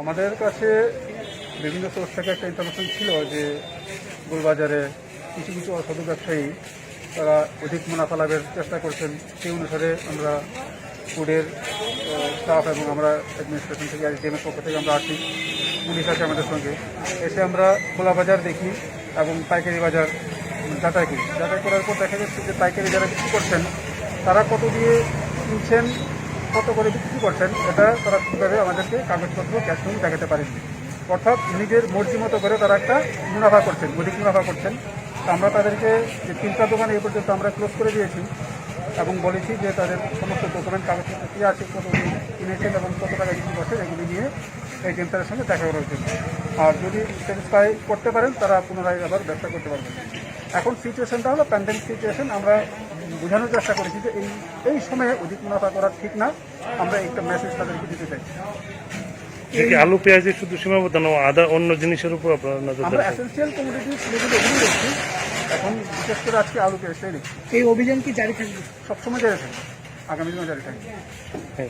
আমাদের কাছে বিভিন্ন সোর্স থেকে একটা ইনফরমেশন ছিল যে গোলবাজারে কিছু কিছু অসাধু ব্যবসায়ী তারা অধিক মুনাফা লাভের চেষ্টা করছেন। সেই অনুসারে আমরা ফুডের স্টাফ এবং আমরা অ্যাডমিনিস্ট্রেশন থেকে আইটিএমের পক্ষ থেকে আমরা আসি, পুলিশ আছে আমাদের সঙ্গে, এসে আমরা খোলা বাজার দেখি এবং পাইকারি বাজার যাচাই করি। যাচাই করার পর দেখা যাচ্ছে যে পাইকারি যারা বিক্রি করছেন তারা কত দিয়ে কিনছেন, কত করে বিক্রি করছেন, এটা তারা ঠিকভাবে আমাদেরকে কাগজপত্র ক্যাশ মেমো দেখাতে পারেননি। অর্থাৎ নিজের মর্জি মতো করে তারা একটা মুনাফা করছেন, অধিক মুনাফা করছেন। তো আমরা তাদেরকে যে 3টা দোকানে এ পর্যন্ত আমরা ক্লোজ করে দিয়েছি এবং বলেছি যে তাদের সমস্ত ডকুমেন্ট কাগজপত্র কী আছে, কত কিনেছেন এবং কত টাকা বিক্রি করছেন, এগুলি নিয়ে এই টেন্টারের সঙ্গে দেখা করার জন্য। আর যদি স্যাটিসফাই করতে পারেন তারা পুনরায় আবার ব্যবসা করতে পারবেন। এখন সিচুয়েশনটা হলো প্যান্ডেমিক সিচুয়েশন। আমরা বোঝানোর চেষ্টা করেছি যে এই সময়ে অধিক মুনাফা করা ঠিক না। আমরা একটা মেসেজ তাদেরকে দিতে চাই। আলু পেঁয়াজের শুধু সীমাবদ্ধ না, আদা অন্য জিনিসের উপর আপনারা নজর আমরা রাখছেন? এসেন্সিয়াল কমোডিটিস যেগুলো এগুলো দেখছি, এখন বিশেষ করে আজকে আলু পেঁয়াজটাই দেখছি। এই অভিযান কি জারি থাকবে? সবসময় জারি থাকবে, আগামী দিনও জারি থাকবে। হ্যাঁ।